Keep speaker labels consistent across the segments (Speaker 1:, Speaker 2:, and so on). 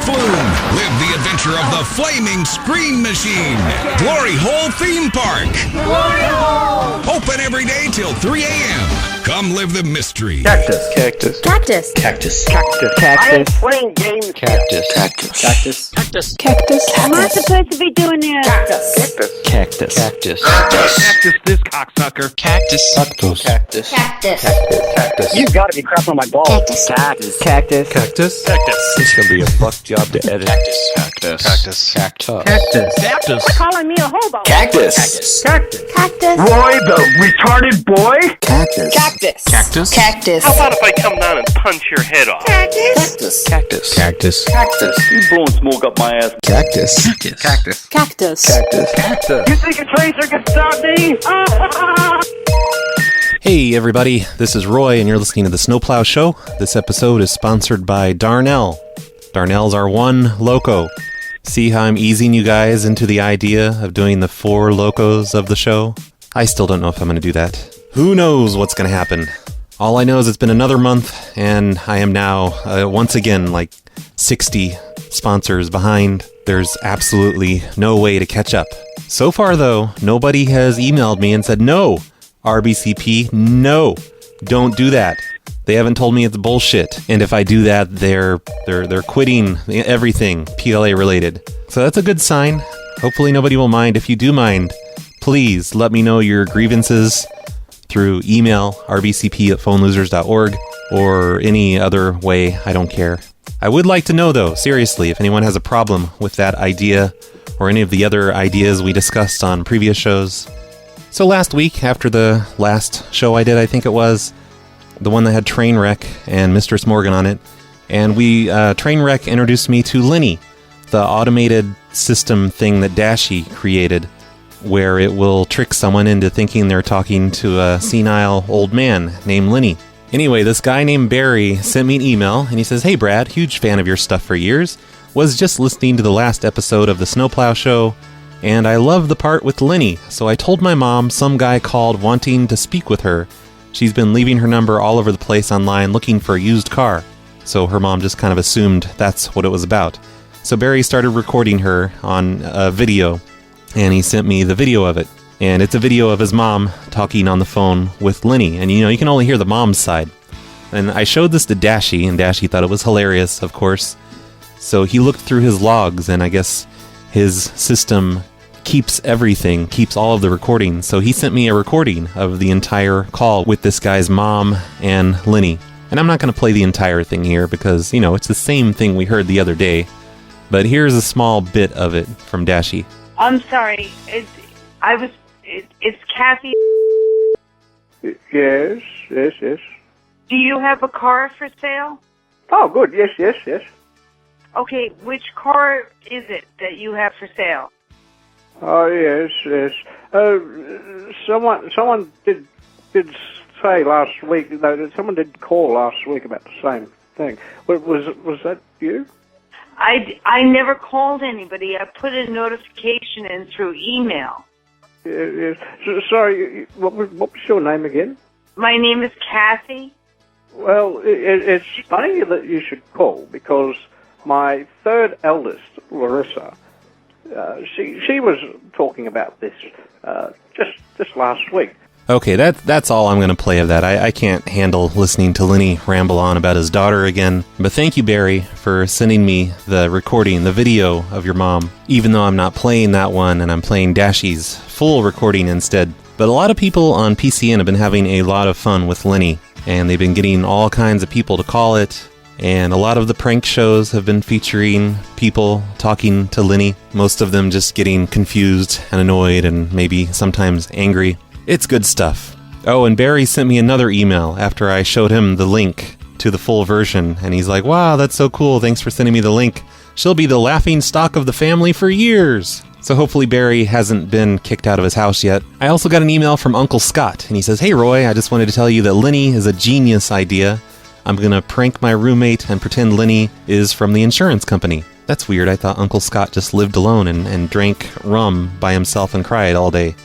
Speaker 1: Flume. Live the adventure of the Flaming Screen Machine. Glory Hole Theme Park.
Speaker 2: Glory Hole!
Speaker 1: Open every day till 3 a.m. Come live the mystery.
Speaker 3: Cactus.
Speaker 2: Cactus.
Speaker 3: Cactus.
Speaker 2: Cactus.
Speaker 3: Cactus.
Speaker 2: Cactus.
Speaker 3: I am playing games.
Speaker 2: Cactus. Cactus. Cactus.
Speaker 3: Cactus.
Speaker 4: Cactus. Am I supposed to be doing this?
Speaker 3: Cactus.
Speaker 2: Cactus. Cactus.
Speaker 5: Cactus this cocksucker.
Speaker 2: Cactus.
Speaker 5: Cactus.
Speaker 2: Cactus.
Speaker 4: Cactus.
Speaker 2: Cactus.
Speaker 3: You gotta be crapping on my balls.
Speaker 4: Cactus.
Speaker 3: Cactus.
Speaker 5: Cactus. Cactus.
Speaker 2: Cactus.
Speaker 5: It's gonna be a fuck job to edit.
Speaker 2: Cactus. Cactus. Cactus.
Speaker 5: Cactus.
Speaker 2: Cactus.
Speaker 5: Cactus.
Speaker 4: Calling me a hobo.
Speaker 2: Cactus. Cactus.
Speaker 3: Cactus.
Speaker 4: Cactus.
Speaker 3: Roy the retarded boy.
Speaker 2: Cactus.
Speaker 4: Cactus.
Speaker 2: Cactus.
Speaker 4: Cactus.
Speaker 6: How about if I come down and punch your head off?
Speaker 4: Cactus.
Speaker 2: Cactus.
Speaker 5: Cactus.
Speaker 2: Cactus.
Speaker 3: You blowing smoke up my ass.
Speaker 2: Cactus. Cactus. Cactus.
Speaker 4: Cactus.
Speaker 2: Cactus. Cactus.
Speaker 3: You think a tracer can stop me?
Speaker 7: Hey everybody, this is Roy and you're listening to the Snowplow Show. This episode is sponsored by Darnell. Darnell's our one loco. See how I'm easing you guys into the idea of doing the 4 locos of the show? I still don't know if I'm going to do that. Who knows what's going to happen? All I know is it's been another month and I am now, once again, like 60 sponsors behind. There's absolutely no way to catch up. So far though, nobody has emailed me and said, no, RBCP, no, don't do that. They haven't told me it's bullshit. And if I do that, they're quitting everything PLA related. So that's a good sign. Hopefully nobody will mind. If you do mind, please let me know your grievances through email, rbcp@phonelosers.org, or any other way. I don't care. I would like to know though, seriously, if anyone has a problem with that idea or any of the other ideas we discussed on previous shows. So last week, after the last show I did, I think it was, the one that had Trainwreck and Mistress Morgan on it, and Trainwreck introduced me to Lenny, the automated system thing that Dashie created, where it will trick someone into thinking they're talking to a senile old man named Lenny. Anyway, this guy named Barry sent me an email, and he says, "Hey Brad, huge fan of your stuff for years, was just listening to the last episode of the Snowplow Show, and I love the part with Lenny, so I told my mom some guy called wanting to speak with her. She's been leaving her number all over the place online looking for a used car." So her mom just kind of assumed that's what it was about. So Barry started recording her on a video, and he sent me the video of it. And it's a video of his mom talking on the phone with Lenny. And you can only hear the mom's side. And I showed this to Dashie, and Dashie thought it was hilarious, of course. So he looked through his logs, and I guess his system keeps everything, keeps all of the recordings. So he sent me a recording of the entire call with this guy's mom and Lenny. And I'm not going to play the entire thing here because, it's the same thing we heard the other day. But here's a small bit of it from Dashie.
Speaker 8: I'm sorry. It's Kathy.
Speaker 3: Yes.
Speaker 8: Do you have a car for sale?
Speaker 3: Oh, good. Yes.
Speaker 8: Okay, which car is it that you have for sale?
Speaker 3: Oh, yes. Someone did say last week, someone did call last week about the same thing. Was that you?
Speaker 8: I never called anybody. I put a notification in through email.
Speaker 3: Yes. Sorry, what was your name again?
Speaker 8: My name is Kathy.
Speaker 3: Well, it's funny that you should call because my third eldest, Larissa, she was talking about this just last week.
Speaker 7: Okay, that's all I'm going to play of that. I can't handle listening to Lenny ramble on about his daughter again. But thank you, Barry, for sending me the recording, the video of your mom, even though I'm not playing that one and I'm playing Dashie's full recording instead. But a lot of people on PCN have been having a lot of fun with Lenny, and they've been getting all kinds of people to call it. And a lot of the prank shows have been featuring people talking to Lenny, most of them just getting confused and annoyed and maybe sometimes angry. It's good stuff. Oh, and Barry sent me another email after I showed him the link to the full version, and he's like, "Wow, that's so cool, thanks for sending me the link. She'll be the laughing stock of the family for years." So hopefully Barry hasn't been kicked out of his house yet. I also got an email from Uncle Scott, and he says, "Hey Roy, I just wanted to tell you that Lenny is a genius idea. I'm gonna prank my roommate and pretend Lenny is from the insurance company." That's weird, I thought Uncle Scott just lived alone and drank rum by himself and cried all day.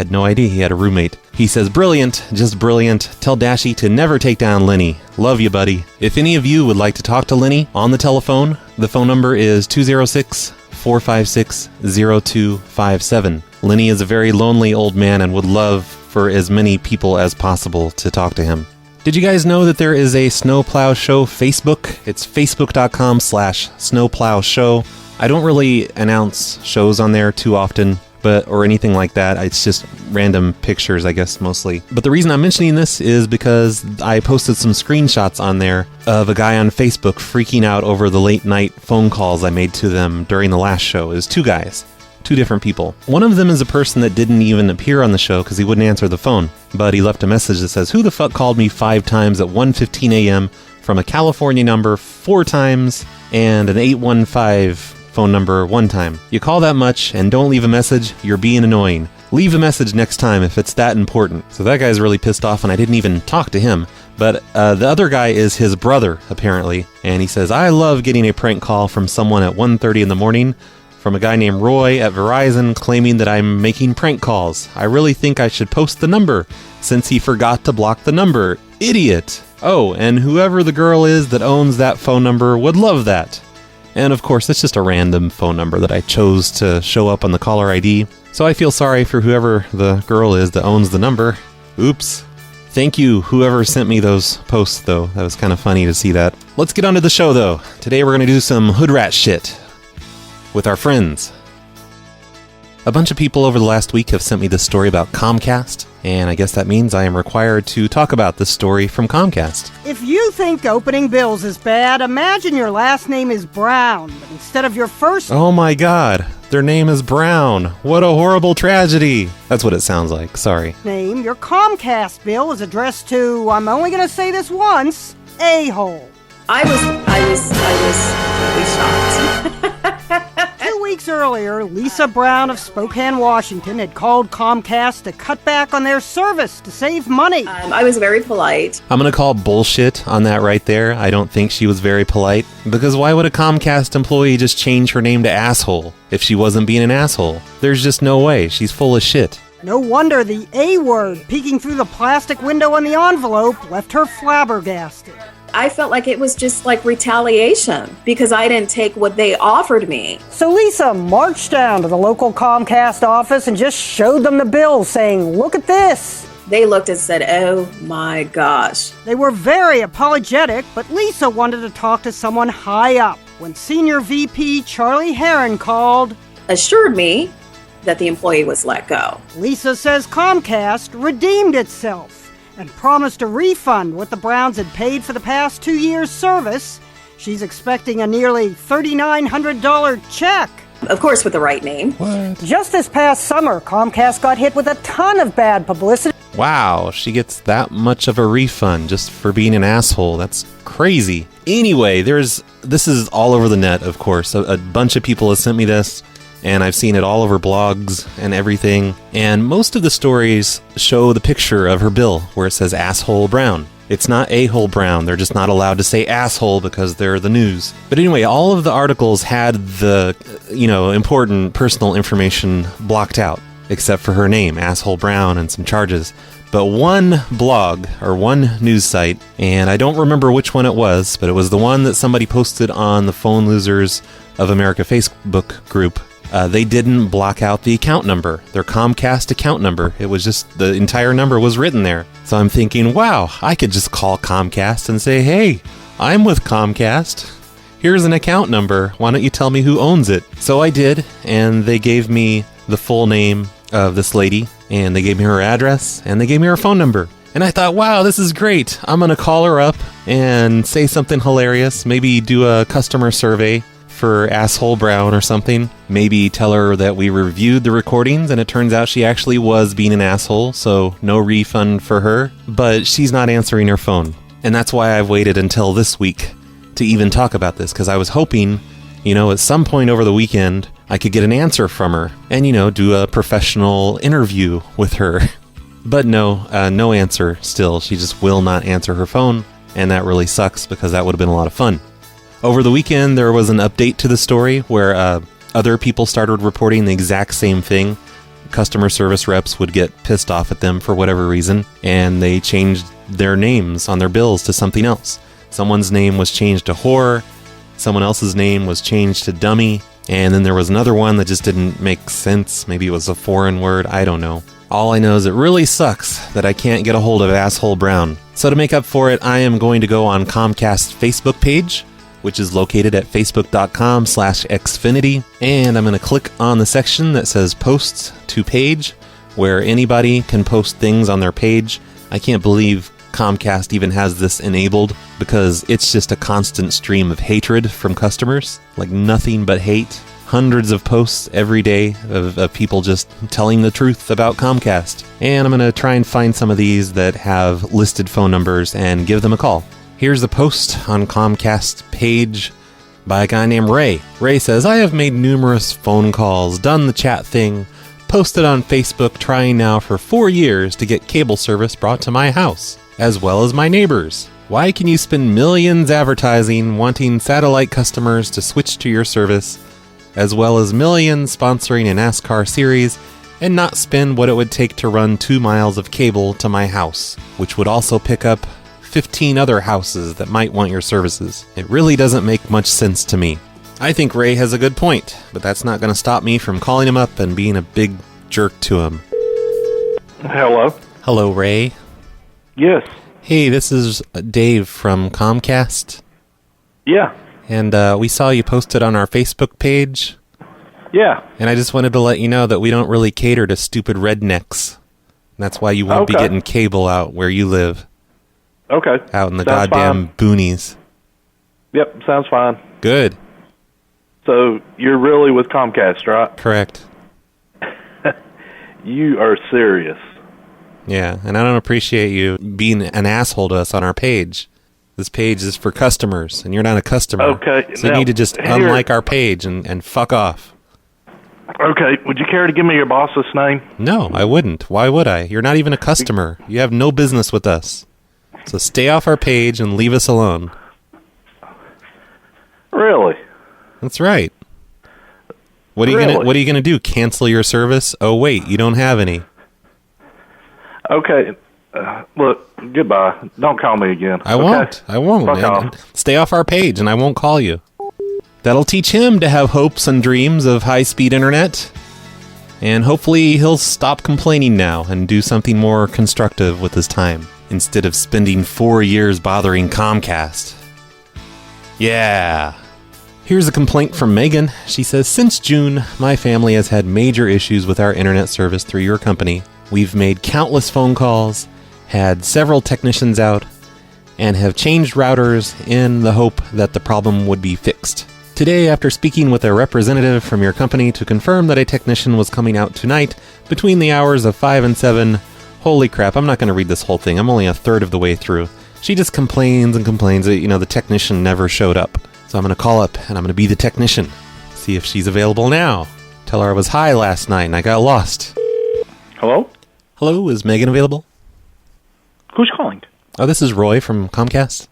Speaker 7: Had no idea he had a roommate. He says, brilliant, just brilliant. Tell Dashie to never take down Lenny. Love you, buddy. If any of you would like to talk to Lenny on the telephone, the phone number is 206-456-0257. Lenny is a very lonely old man and would love for as many people as possible to talk to him. Did you guys know that there is a Snowplow Show Facebook? It's facebook.com/Snowplow Show. I don't really announce shows on there too often, or anything like that. It's just random pictures, I guess, mostly. But the reason I'm mentioning this is because I posted some screenshots on there of a guy on Facebook freaking out over the late night phone calls I made to them during the last show. It was two guys. Two different people. One of them is a person that didn't even appear on the show because he wouldn't answer the phone, but he left a message that says, who the fuck called me 5 times at 1:15 a.m. from a California number 4 times and an 815 phone number 1 time. You call that much and don't leave a message, you're being annoying. Leave a message next time if it's that important. So that guy's really pissed off and I didn't even talk to him. But the other guy is his brother, apparently, and he says, I love getting a prank call from someone at 1:30 in the morning from a guy named Roy at Verizon claiming that I'm making prank calls. I really think I should post the number since he forgot to block the number. Idiot. Oh, and whoever the girl is that owns that phone number would love that. And of course, it's just a random phone number that I chose to show up on the caller ID. So I feel sorry for whoever the girl is that owns the number. Oops. Thank you, whoever sent me those posts, though. That was kind of funny to see that. Let's get on to the show, though. Today we're going to do some hood rat shit with our friends. A bunch of people over the last week have sent me this story about Comcast, and I guess that means I am required to talk about this story from Comcast.
Speaker 9: If you think opening bills is bad, imagine your last name is Brown, but instead of your first...
Speaker 7: Oh my god, their name is Brown. What a horrible tragedy. That's what it sounds like, sorry.
Speaker 9: ...name, your Comcast bill is addressed to, I'm only going to say this once, a-hole.
Speaker 10: I was really shocked.
Speaker 9: 2 weeks earlier, Lisa Brown of Spokane, Washington had called Comcast to cut back on their service to save money.
Speaker 10: I was very polite.
Speaker 7: I'm going to call bullshit on that right there. I don't think she was very polite. Because why would a Comcast employee just change her name to asshole if she wasn't being an asshole? There's just no way. She's full of shit.
Speaker 9: No wonder the A word peeking through the plastic window on the envelope left her flabbergasted.
Speaker 10: I felt like it was just like retaliation because I didn't take what they offered me.
Speaker 9: So Lisa marched down to the local Comcast office and just showed them the bill, saying, look at this.
Speaker 10: They looked and said, oh my gosh.
Speaker 9: They were very apologetic, but Lisa wanted to talk to someone high up when Senior VP Charlie Heron called,
Speaker 10: assured me that the employee was let go.
Speaker 9: Lisa says Comcast redeemed itself and promised a refund what the Browns had paid for the past 2 years' service. She's expecting a nearly $3,900 check.
Speaker 10: Of course, with the right name.
Speaker 7: What?
Speaker 9: Just this past summer, Comcast got hit with a ton of bad publicity.
Speaker 7: Wow, she gets that much of a refund just for being an asshole. That's crazy. Anyway, this is all over the net, of course. A bunch of people have sent me this, and I've seen it all over blogs and everything. And most of the stories show the picture of her bill where it says asshole Brown. It's not a-hole Brown. They're just not allowed to say asshole because they're the news. But anyway, all of the articles had the, important personal information blocked out, except for her name, Asshole Brown, and some charges. But one blog, or one news site, and I don't remember which one it was, but it was the one that somebody posted on the Phone Losers of America Facebook group. They didn't block out the account number, their Comcast account number. It was just, the entire number was written there. So I'm thinking, wow, I could just call Comcast and say, hey, I'm with Comcast. Here's an account number. Why don't you tell me who owns it? So I did, and they gave me the full name of this lady, and they gave me her address, and they gave me her phone number. And I thought, wow, this is great. I'm going to call her up and say something hilarious, maybe do a customer survey for Asshole Brown or something. Maybe tell her that we reviewed the recordings and it turns out she actually was being an asshole, so no refund for her. But she's not answering her phone. And that's why I've waited until this week to even talk about this, because I was hoping, at some point over the weekend, I could get an answer from her and, do a professional interview with her. But no answer still. She just will not answer her phone, and that really sucks because that would have been a lot of fun. Over the weekend, there was an update to the story where other people started reporting the exact same thing. customer service reps would get pissed off at them for whatever reason, and they changed their names on their bills to something else. Someone's name was changed to whore, someone else's name was changed to dummy, and then there was another one that just didn't make sense. Maybe it was a foreign word, I don't know. All I know is it really sucks that I can't get a hold of Asshole Brown. So to make up for it, I am going to go on Comcast's Facebook page, which is located at facebook.com/Xfinity, and I'm going to click on the section that says Posts to Page, where anybody can post things on their page. I can't believe Comcast even has this enabled, because it's just a constant stream of hatred from customers, like nothing but hate. Hundreds of posts every day of people just telling the truth about Comcast. And I'm going to try and find some of these that have listed phone numbers and give them a call. Here's a post on Comcast's page by a guy named Ray. Ray says, I have made numerous phone calls, done the chat thing, posted on Facebook, trying now for 4 years to get cable service brought to my house, as well as my neighbors. Why can you spend millions advertising, wanting satellite customers to switch to your service, as well as millions sponsoring a NASCAR series, and not spend what it would take to run 2 miles of cable to my house, which would also pick up 15 other houses that might want your services? It really doesn't make much sense to me. I think Ray has a good point, but that's not going to stop me from calling him up and being a big jerk to him.
Speaker 5: Hello?
Speaker 7: Hello, Ray.
Speaker 5: Yes.
Speaker 7: Hey, this is Dave from Comcast.
Speaker 5: Yeah.
Speaker 7: And we saw you posted on our Facebook page.
Speaker 5: Yeah.
Speaker 7: And I just wanted to let you know that we don't really cater to stupid rednecks. And that's why you won't be getting cable out where you live.
Speaker 5: Okay.
Speaker 7: Out in the goddamn boonies.
Speaker 5: Yep, sounds fine.
Speaker 7: Good.
Speaker 5: So, you're really with Comcast, right?
Speaker 7: Correct.
Speaker 5: You are serious.
Speaker 7: Yeah, and I don't appreciate you being an asshole to us on our page. This page is for customers, and you're not a customer.
Speaker 5: Okay.
Speaker 7: So you need to just unlike our page and fuck off.
Speaker 5: Okay, would you care to give me your boss's name?
Speaker 7: No, I wouldn't. Why would I? You're not even a customer. You have no business with us. So stay off our page and leave us alone.
Speaker 5: Really?
Speaker 7: That's right. What are you gonna do? Cancel your service? Oh wait, you don't have any.
Speaker 5: Okay. Look, goodbye. Don't call me again.
Speaker 7: I won't. I won't,
Speaker 5: Fuck
Speaker 7: man.
Speaker 5: off.
Speaker 7: Stay off our page and I won't call you. That'll teach him to have hopes and dreams of high-speed internet. And hopefully he'll stop complaining now and do something more constructive with his time, instead of spending 4 years bothering Comcast. Yeah. Here's a complaint from Megan. She says, since June, my family has had major issues with our internet service through your company. We've made countless phone calls, had several technicians out, and have changed routers in the hope that the problem would be fixed. Today, after speaking with a representative from your company to confirm that a technician was coming out tonight between the hours of 5 and 7, holy crap, I'm not going to read this whole thing. I'm only a third of the way through. She just complains and complains that, the technician never showed up. So I'm going to call up and I'm going to be the technician. See if she's available now. Tell her I was high last night and I got lost.
Speaker 5: Hello?
Speaker 7: Hello, is Megan available?
Speaker 11: Who's calling?
Speaker 7: Oh, this is Roy from Comcast.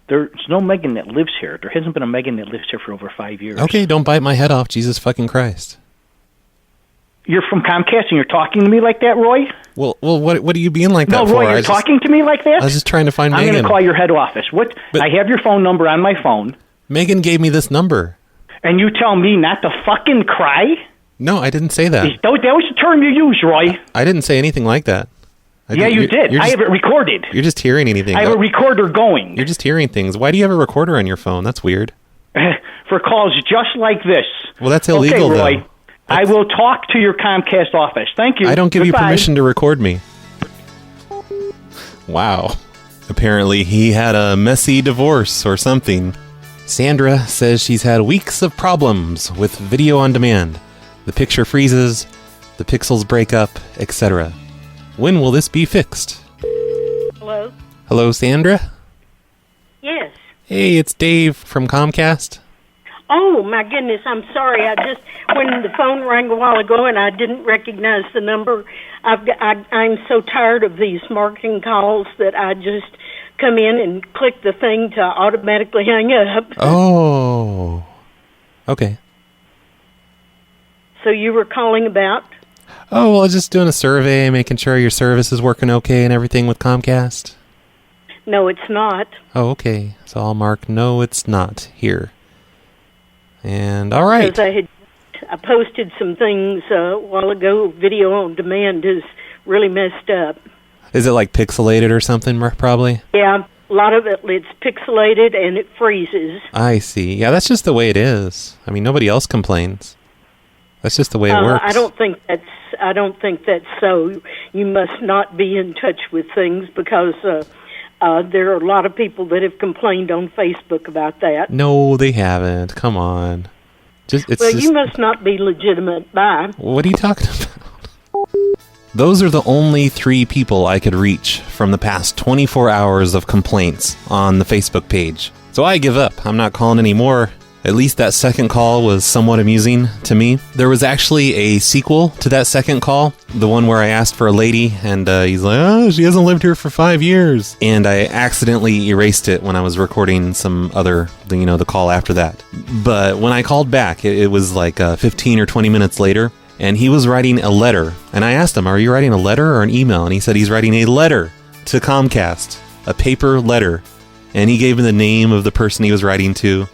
Speaker 11: There's no Megan that lives here. There hasn't been a Megan that lives here for over 5 years.
Speaker 7: Okay, don't bite my head off, Jesus fucking Christ.
Speaker 11: You're from Comcast and you're talking to me like that, Roy?
Speaker 7: Well, what are you being like that
Speaker 11: for? No, Roy, you're talking to me like that?
Speaker 7: I was just trying to find Megan.
Speaker 11: I'm going to call your head office. I have your phone number on my phone.
Speaker 7: Megan gave me this number.
Speaker 11: And you tell me not to fucking cry?
Speaker 7: No, I didn't say that.
Speaker 11: That was the term you used, Roy.
Speaker 7: I didn't say anything like that.
Speaker 11: Yeah, you did. I have it recorded.
Speaker 7: You're just hearing anything.
Speaker 11: I have a recorder going.
Speaker 7: You're just hearing things. Why do you have a recorder on your phone? That's weird.
Speaker 11: For calls just like this.
Speaker 7: Well, that's illegal,
Speaker 11: okay, Roy,
Speaker 7: though.
Speaker 11: I will talk to your Comcast office. Thank you.
Speaker 7: I don't give
Speaker 11: Goodbye.
Speaker 7: you permission to record me. Wow. Apparently he had a messy divorce or something. Sandra says she's had weeks of problems with video on demand. The picture freezes, the pixels break up, etc. When will this be fixed?
Speaker 4: Hello?
Speaker 7: Hello, Sandra?
Speaker 4: Yes.
Speaker 7: Hey, it's Dave from Comcast.
Speaker 4: Oh, my goodness, I'm sorry. When the phone rang a while ago and I didn't recognize the number, I'm so tired of these marketing calls that I just come in and click the thing to automatically hang up.
Speaker 7: Oh. Okay.
Speaker 4: So you were calling about?
Speaker 7: Oh, well, just doing a survey, making sure your service is working okay and everything with Comcast.
Speaker 4: No, it's not.
Speaker 7: Oh, okay. So I'll mark no, it's not here. And all right.
Speaker 4: Because I posted some things a while ago. Video on demand is really messed up.
Speaker 7: Is it like pixelated or something, probably?
Speaker 4: Yeah, a lot of it's pixelated and it freezes.
Speaker 7: I see. Yeah, that's just the way it is. I mean, nobody else complains. That's just the way it works.
Speaker 4: I don't think that's so. You must not be in touch with things because there are a lot of people that have complained on Facebook about that.
Speaker 7: No, they haven't. Come on.
Speaker 4: You must not be legitimate. Bye.
Speaker 7: What are you talking about? Those are the only 3 people I could reach from the past 24 hours of complaints on the Facebook page. So I give up. I'm not calling anymore. At least that second call was somewhat amusing to me. There was actually a sequel to that second call, the one where I asked for a lady, and he's like, oh, she hasn't lived here for 5 years. And I accidentally erased it when I was recording some other, the call after that. But when I called back, it was like 15 or 20 minutes later, and he was writing a letter. And I asked him, are you writing a letter or an email? And he said he's writing a letter to Comcast, a paper letter. And he gave me the name of the person he was writing to.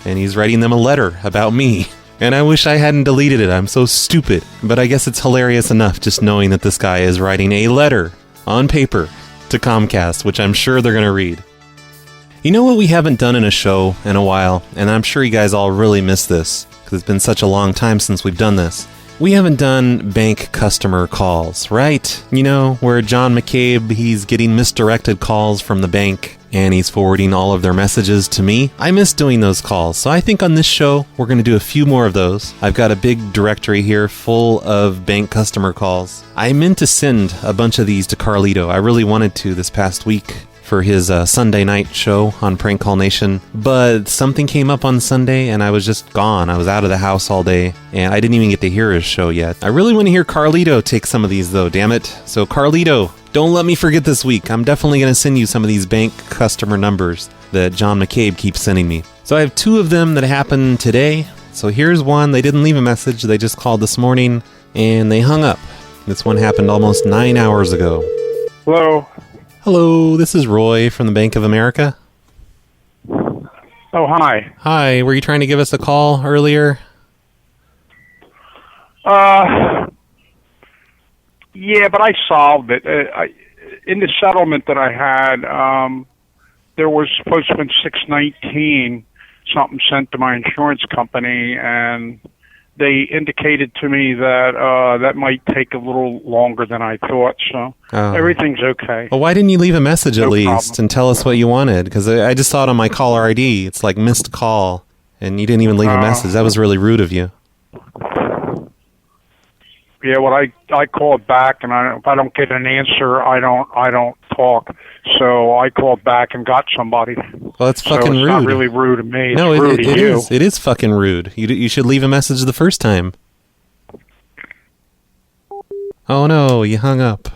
Speaker 7: And he's writing them a letter about me. And I wish I hadn't deleted it. I'm so stupid. But I guess it's hilarious enough just knowing that this guy is writing a letter on paper to Comcast, which I'm sure they're going to read. You know what we haven't done in a show in a while? And I'm sure you guys all really miss this, because it's been such a long time since we've done this. We haven't done bank customer calls, right? You know, where John McCabe, he's getting misdirected calls from the bank and he's forwarding all of their messages to me. I miss doing those calls, so I think on this show, we're going to do a few more of those. I've got a big directory here full of bank customer calls. I meant to send a bunch of these to Carlito. I really wanted to this past week for his Sunday night show on Prank Call Nation, but something came up on Sunday and I was just gone. I was out of the house all day and I didn't even get to hear his show yet. I really want to hear Carlito take some of these though, damn it. So Carlito, don't let me forget this week. I'm definitely going to send you some of these bank customer numbers that John McCabe keeps sending me. So I have 2 of them that happened today. So here's one. They didn't leave a message. They just called this morning and they hung up. This one happened almost 9 hours ago.
Speaker 12: Hello.
Speaker 7: Hello, this is Roy from the Bank of America.
Speaker 12: Oh, hi.
Speaker 7: Hi, were you trying to give us a call earlier?
Speaker 12: Yeah, but I solved it. In the settlement that I had, there was supposed to have been 619, something sent to my insurance company, and they indicated to me that that might take a little longer than I thought, so everything's okay.
Speaker 7: Well, why didn't you leave a message at least
Speaker 12: problem.
Speaker 7: and tell us what you wanted? Because I just saw it on my caller ID. It's like missed call, and you didn't even leave a message. That was really rude of you.
Speaker 12: Yeah, well, I called back, and if I don't get an answer, I don't talk. So I called back and got somebody.
Speaker 7: Well, that's fucking
Speaker 12: so it's
Speaker 7: rude.
Speaker 12: not really rude to me.
Speaker 7: No,
Speaker 12: it's rude to
Speaker 7: it
Speaker 12: you.
Speaker 7: is. It is fucking rude. You should leave a message the first time. Oh no, you hung up.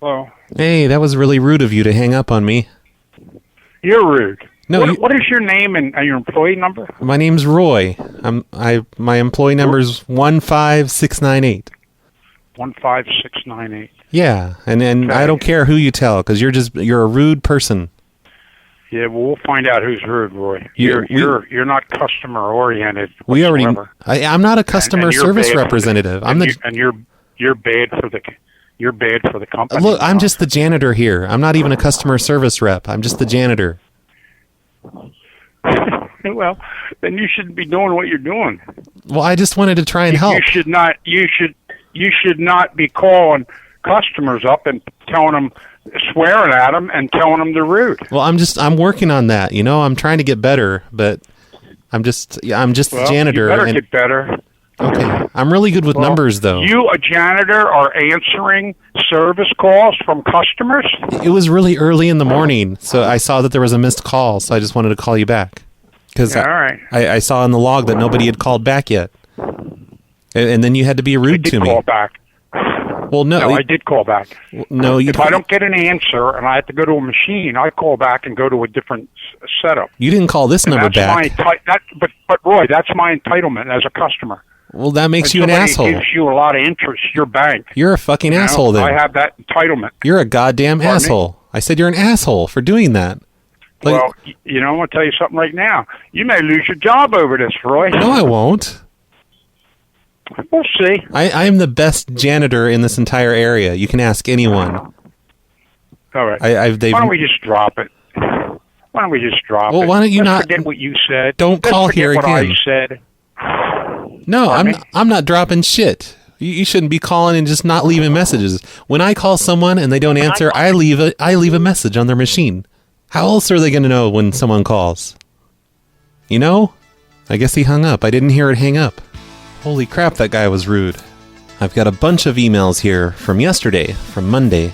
Speaker 12: Hello.
Speaker 7: Hey, that was really rude of you to hang up on me.
Speaker 12: You're rude.
Speaker 7: No,
Speaker 12: what is your name and your employee number?
Speaker 7: My name's Roy. My employee number is 15698.
Speaker 12: 15698.
Speaker 7: Yeah, and
Speaker 12: Okay.
Speaker 7: I don't care who you tell, because you're a rude person.
Speaker 12: Yeah, well, we'll find out who's rude, Roy.
Speaker 7: You're
Speaker 12: not customer oriented.
Speaker 7: We already. I'm not a customer service representative.
Speaker 12: You're bad for the company.
Speaker 7: Look, I'm just the janitor here. I'm not even a customer service rep. I'm just the janitor.
Speaker 12: Well, then you shouldn't be doing what you're doing.
Speaker 7: Well, I just wanted to try and help.
Speaker 12: You should not be calling customers up and telling them, swearing at them and telling them they're rude.
Speaker 7: Well, I'm working on that. You know, I'm trying to get better, but I'm just the janitor.
Speaker 12: You better get better.
Speaker 7: Okay, I'm really good with numbers, though.
Speaker 12: You, a janitor, are answering service calls from customers?
Speaker 7: It was really early in the morning, so I saw that there was a missed call, so I just wanted to call you back. Because
Speaker 12: all right.
Speaker 7: I saw in the log that nobody had called back yet. And then you had to be rude to me.
Speaker 12: I did call back.
Speaker 7: Well, no.
Speaker 12: I did call back.
Speaker 7: No,
Speaker 12: if I don't get an answer and I have to go to a machine, I call back and go to a different setup.
Speaker 7: You didn't call this number back.
Speaker 12: But Roy, that's my entitlement as a customer.
Speaker 7: Well, that makes you an
Speaker 12: Somebody
Speaker 7: asshole.
Speaker 12: gives you a lot of interest, your bank.
Speaker 7: You're a fucking asshole then.
Speaker 12: I have that entitlement.
Speaker 7: You're a goddamn
Speaker 12: Pardon me?
Speaker 7: asshole. I said you're an asshole for doing that. Like,
Speaker 12: Well, I'm going to tell you something right now. You may lose your job over this, Roy.
Speaker 7: no, I won't.
Speaker 12: We'll see.
Speaker 7: I am the best janitor in this entire area. You can ask anyone.
Speaker 12: All right.
Speaker 7: Why
Speaker 12: don't we just drop it? Why don't we just drop it?
Speaker 7: Well, why don't you
Speaker 12: Let's
Speaker 7: not
Speaker 12: forget what you said?
Speaker 7: Don't
Speaker 12: Let's
Speaker 7: call
Speaker 12: forget
Speaker 7: here
Speaker 12: what
Speaker 7: again.
Speaker 12: I said.
Speaker 7: No,
Speaker 12: Pardon me?
Speaker 7: I'm not dropping shit. You shouldn't be calling and just not leaving messages. When I call someone and they don't answer, I leave a message on their machine. How else are they going to know when someone calls? You know? I guess he hung up. I didn't hear it hang up. Holy crap, that guy was rude. I've got a bunch of emails here from yesterday, from Monday.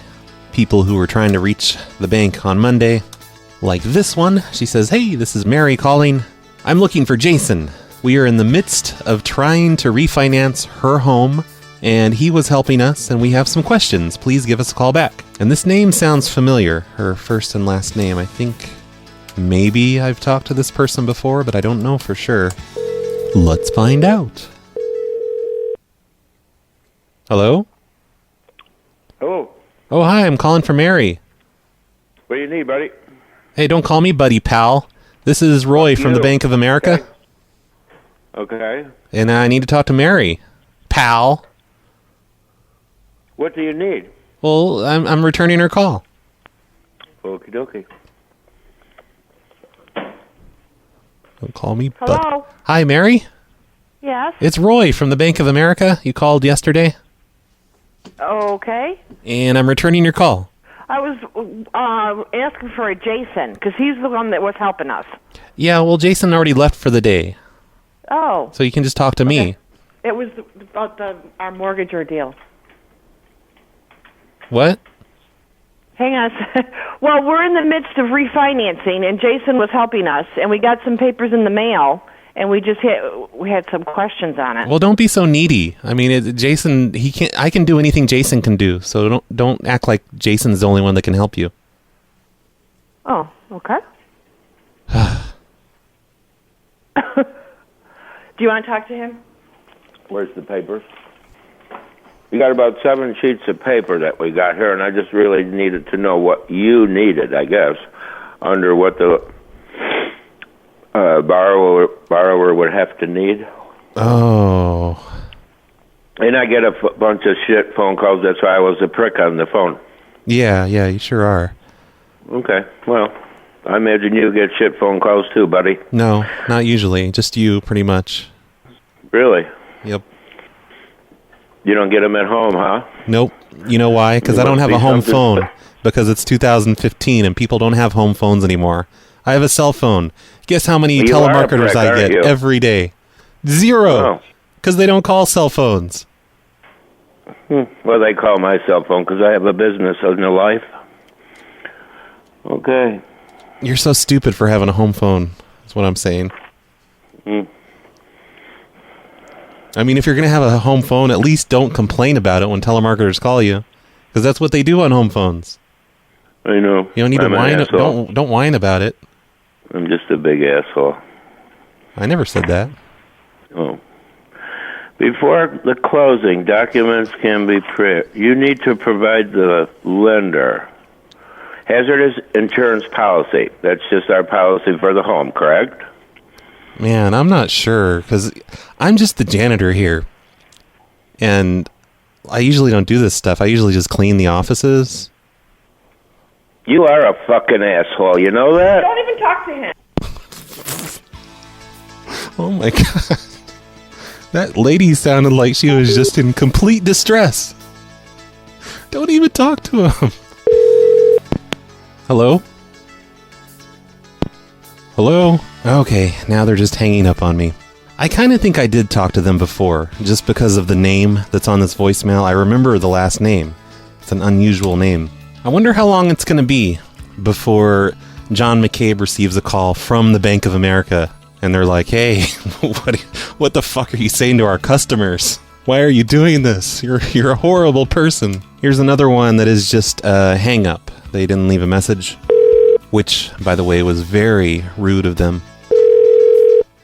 Speaker 7: People who were trying to reach the bank on Monday. Like this one. She says, "Hey, this is Mary calling. I'm looking for Jason. We are in the midst of trying to refinance her home, and he was helping us, and we have some questions. Please give us a call back." And this name sounds familiar, her first and last name. I think maybe I've talked to this person before, but I don't know for sure. Let's find out. Hello?
Speaker 13: Hello.
Speaker 7: Oh, hi, I'm calling for Mary.
Speaker 13: What do you need, buddy?
Speaker 7: Hey, don't call me buddy, pal. This is Roy from the Bank of America.
Speaker 13: Okay.
Speaker 7: And I need to talk to Mary. Pal.
Speaker 13: What do you need?
Speaker 7: Well, I'm returning her call.
Speaker 13: Okie dokie.
Speaker 7: Don't call me
Speaker 14: Hello?
Speaker 7: Hi, Mary.
Speaker 14: Yes.
Speaker 7: It's Roy from the Bank of America. You called yesterday,
Speaker 14: Okay.
Speaker 7: and I'm returning your call.
Speaker 14: I was asking for a Jason because he's the one that was helping us.
Speaker 7: Yeah, well, Jason already left for the day,
Speaker 14: Oh.
Speaker 7: so you can just talk to me.
Speaker 14: It was about our mortgage ordeal.
Speaker 7: What?
Speaker 14: Hang on. Well, we're in the midst of refinancing, and Jason was helping us, and we got some papers in the mail, and we had some questions on it.
Speaker 7: Well, don't be so needy. I mean, Jason, he can't. I can do anything Jason can do, so don't act like Jason's the only one that can help you.
Speaker 14: Oh, okay. Do you want to talk to him?
Speaker 13: Where's the papers? We got about 7 sheets of paper that we got here, and I just really needed to know what you needed, I guess, under what the borrower would have to need.
Speaker 7: Oh.
Speaker 13: And I get a bunch of shit phone calls. That's why I was a prick on the phone.
Speaker 7: Yeah, you sure are.
Speaker 13: Okay, well, I imagine you get shit phone calls too, buddy.
Speaker 7: No, not usually. Just you, pretty much.
Speaker 13: Really?
Speaker 7: Yep.
Speaker 13: You don't get them at home, huh?
Speaker 7: Nope. You know why? Because I don't have a home phone. Because it's 2015 and people don't have home phones anymore. I have a cell phone. Guess how many telemarketers I get every day? 0. Because they don't call cell phones.
Speaker 13: Well, they call my cell phone because I have a business and a life. Okay.
Speaker 7: You're so stupid for having a home phone. That's what I'm saying. I mean, if you're going to have a home phone, at least don't complain about it when telemarketers call you. Because that's what they do on home phones.
Speaker 13: I know.
Speaker 7: You don't need to whine. Don't whine about it.
Speaker 13: I'm just a big asshole.
Speaker 7: I never said that.
Speaker 13: Oh. Before the closing, documents can be you need to provide the lender hazardous insurance policy. That's just our policy for the home, correct?
Speaker 7: Man, I'm not sure, because I'm just the janitor here. And I usually don't do this stuff. I usually just clean the offices.
Speaker 13: You are a fucking asshole, you know that?
Speaker 14: Don't even talk to him.
Speaker 7: Oh my god. That lady sounded like she was just in complete distress. Don't even talk to him. Hello? Hello? Okay, now they're just hanging up on me. I kind of think I did talk to them before, just because of the name that's on this voicemail. I remember the last name. It's an unusual name. I wonder how long it's going to be before John McCabe receives a call from the Bank of America, and they're like, "Hey, what the fuck are you saying to our customers? Why are you doing this? You're a horrible person." Here's another one that is just a hang-up. They didn't leave a message, which, by the way, was very rude of them.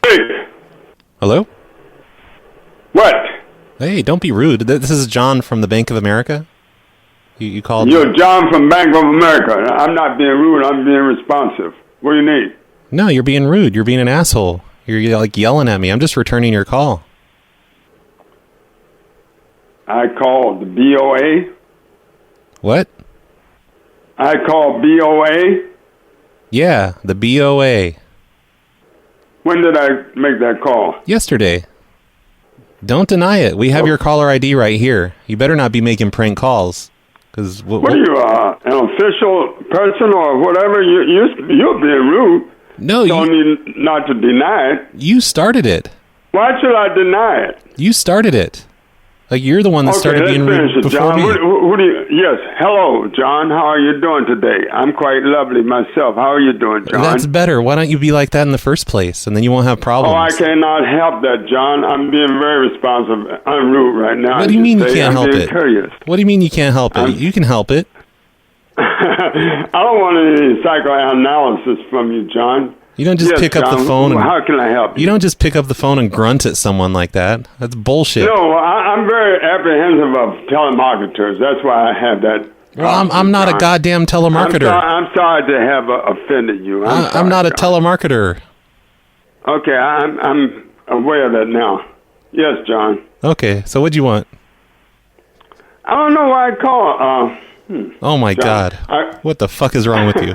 Speaker 15: Hey.
Speaker 7: Hello?
Speaker 15: What?
Speaker 7: Hey, don't be rude. This is John from the Bank of America. You called.
Speaker 15: You're John from Bank of America. I'm not being rude. I'm being responsive. What do you need?
Speaker 7: No, you're being rude. You're being an asshole. You're like yelling at me. I'm just returning your call.
Speaker 15: I called the BOA.
Speaker 7: What?
Speaker 15: I called BOA.
Speaker 7: Yeah, the BOA.
Speaker 15: When did I make that call?
Speaker 7: Yesterday. Don't deny it. We have your caller ID right here. You better not be making prank calls. Cause
Speaker 15: what are you, an official person or whatever? You're being rude.
Speaker 7: No,
Speaker 15: don't need not to deny it.
Speaker 7: You started it.
Speaker 15: Why should I deny it?
Speaker 7: You started it. Like you're the one that started being rude before
Speaker 15: John.
Speaker 7: me.
Speaker 15: Who do you? Yes. Hello, John. How are you doing today? I'm quite lovely myself. How are you doing, John?
Speaker 7: That's better. Why don't you be like that in the first place, and then you won't have problems.
Speaker 15: Oh, I cannot help that, John. I'm being very responsive. I'm rude right now.
Speaker 7: What do you mean you can't help
Speaker 15: I'm
Speaker 7: it?
Speaker 15: Curious.
Speaker 7: What do you mean you can't help it? You can help it.
Speaker 15: I don't want any psychoanalysis from you, John.
Speaker 7: You don't just pick up the phone.
Speaker 15: How can I help you?
Speaker 7: You don't just pick up the phone and grunt at someone like that. That's bullshit.
Speaker 15: No, I'm very apprehensive of telemarketers. That's why I have that.
Speaker 7: Well, I'm not a goddamn telemarketer.
Speaker 15: I'm sorry to have offended you.
Speaker 7: I'm not a telemarketer.
Speaker 15: Okay, I'm aware of that now. Yes, John.
Speaker 7: Okay, so what'd you want?
Speaker 15: I don't know why I called.
Speaker 7: Oh my God! What the fuck is wrong with you?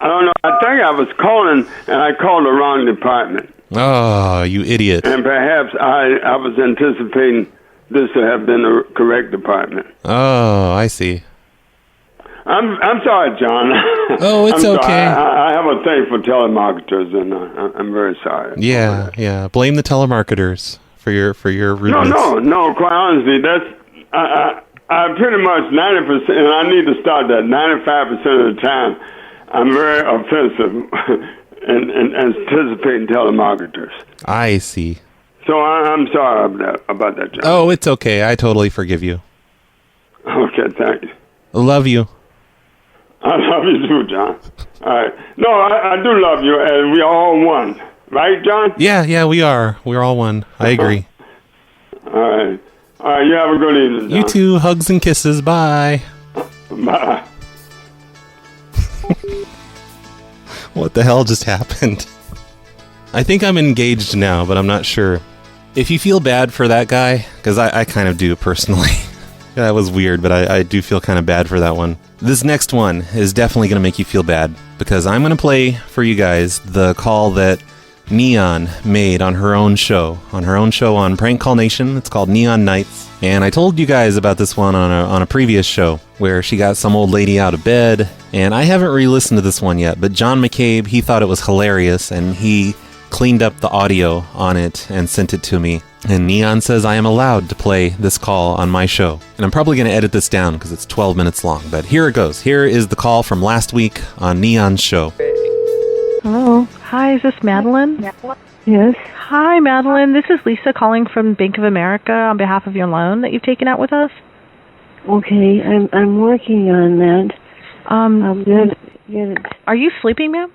Speaker 15: I don't know. I think I was calling, and I called the wrong department.
Speaker 7: Oh, you idiot!
Speaker 15: And perhaps I was anticipating this to have been the correct department.
Speaker 7: Oh, I see.
Speaker 15: I'm sorry, John.
Speaker 7: Oh, it's okay.
Speaker 15: I have a thing for telemarketers, and I'm very sorry.
Speaker 7: Yeah. Blame the telemarketers for your rudeness.
Speaker 15: No. Quite honestly, that's I pretty much 90%, and I need to start that 95% of the time. I'm very offensive and anticipating telemarketers.
Speaker 7: I see.
Speaker 15: So I'm sorry about that, John.
Speaker 7: Oh, it's okay. I totally forgive you.
Speaker 15: Okay, thank you.
Speaker 7: Love you.
Speaker 15: I love you too, John. All right. No, I do love you, and we are all one. Right, John?
Speaker 7: Yeah, we are. We're all one. I agree.
Speaker 15: All right. All right, you have a good evening, John.
Speaker 7: You too. Hugs and kisses. Bye.
Speaker 15: Bye.
Speaker 7: What the hell just happened? I think I'm engaged now, but I'm not sure. If you feel bad for that guy, because I kind of do personally. That was weird, but I do feel kind of bad for that one. This next one is definitely going to make you feel bad, because I'm going to play for you guys the call that Neon made on her own show on Prank Call Nation. It's called Neon Nights. And I told you guys about this one on a previous show where she got some old lady out of bed. And I haven't re-listened to this one yet, but John McCabe, he thought it was hilarious and he cleaned up the audio on it and sent it to me. And Neon says I am allowed to play this call on my show. And I'm probably going to edit this down because it's 12 minutes long. But here it goes. Here is the call from last week on Neon's show.
Speaker 16: Hello. Hi, is this Madeline?
Speaker 8: Yes.
Speaker 16: Hi, Madeline. This is Lisa calling from Bank of America on behalf of your loan that you've taken out with us.
Speaker 8: Okay, I'm working on that. I'm gonna get it.
Speaker 16: Are you sleeping, ma'am?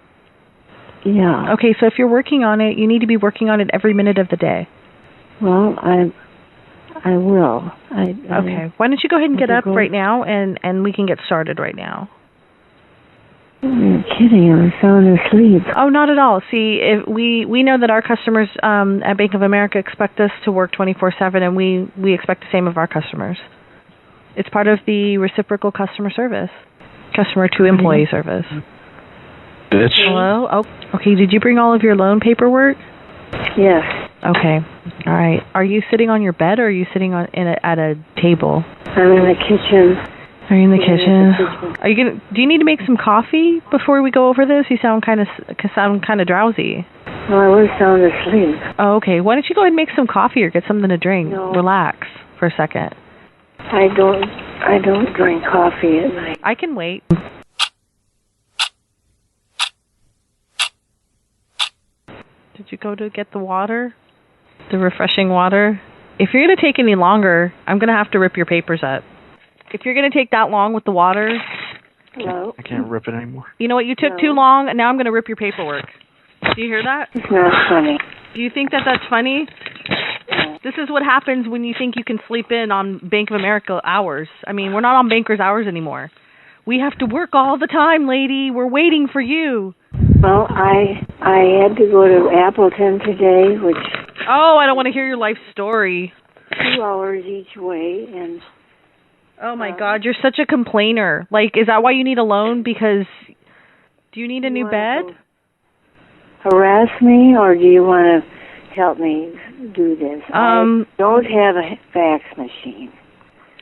Speaker 8: Yeah.
Speaker 16: Okay, so if you're working on it, you need to be working on it every minute of the day.
Speaker 8: Well, I will.
Speaker 16: Okay. Why don't you go ahead and get up right now, and we can get started right now.
Speaker 8: You're kidding. I was sound asleep.
Speaker 16: Oh, not at all. See, if we know that our customers at Bank of America expect us to work 24/7, and we expect the same of our customers. It's part of the reciprocal customer service, customer to employee service.
Speaker 5: Bitch.
Speaker 16: Hello? Oh, okay. Did you bring all of your loan paperwork?
Speaker 8: Yes.
Speaker 16: Okay. All right. Are you sitting on your bed, or are you sitting at a table?
Speaker 8: I'm in the kitchen.
Speaker 16: Are you in the kitchen? Are you gonna? Do you need to make some coffee before we go over this? You sound kind of drowsy.
Speaker 8: Well, I was sound asleep.
Speaker 16: Oh, okay. Why don't you go ahead and make some coffee or get something to drink?
Speaker 8: No.
Speaker 16: Relax for a second.
Speaker 8: I don't drink coffee at night.
Speaker 16: I can wait. Did you go to get the water? The refreshing water? If you're going to take any longer, I'm going to have to rip your papers up. If you're going to take that long with the water...
Speaker 8: Hello?
Speaker 5: I can't rip it anymore.
Speaker 16: You know what? You took too long, and now I'm going to rip your paperwork. Do you hear that?
Speaker 8: It's not funny.
Speaker 16: Do you think that that's funny?
Speaker 8: No.
Speaker 16: This is what happens when you think you can sleep in on Bank of America hours. I mean, we're not on bankers' hours anymore. We have to work all the time, lady. We're waiting for you.
Speaker 17: Well, I had to go to Appleton today, which...
Speaker 16: Oh, I don't want to hear your life story.
Speaker 17: 2 hours each way, and...
Speaker 16: Oh, my God, you're such a complainer. Like, is that why you need a loan? Because do you need a new bed?
Speaker 17: Harass me, or do you want to help me do this? I don't have a fax machine.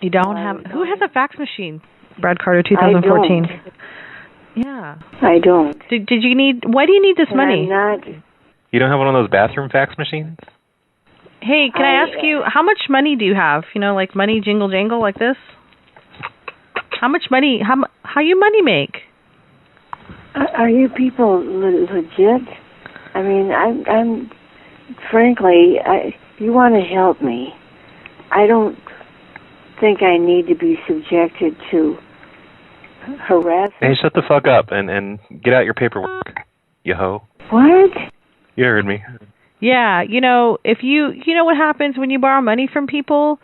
Speaker 16: You don't have... Who has a fax machine? Brad Carter, 2014.
Speaker 17: I don't.
Speaker 16: Yeah.
Speaker 17: I don't.
Speaker 16: Did you need... Why do you need this money?
Speaker 17: I'm not...
Speaker 7: You don't have one of those bathroom fax machines?
Speaker 16: Hey, can I ask you, how much money do you have? You know, like money jingle jangle like this? How much money... How you money make?
Speaker 17: Are you people legit? I mean, I'm frankly, you want to help me. I don't think I need to be subjected to harassment.
Speaker 7: Hey, shut the fuck up and get out your paperwork, you hoe.
Speaker 17: What?
Speaker 7: You heard me.
Speaker 16: Yeah, you know, if you know what happens when you borrow money from people?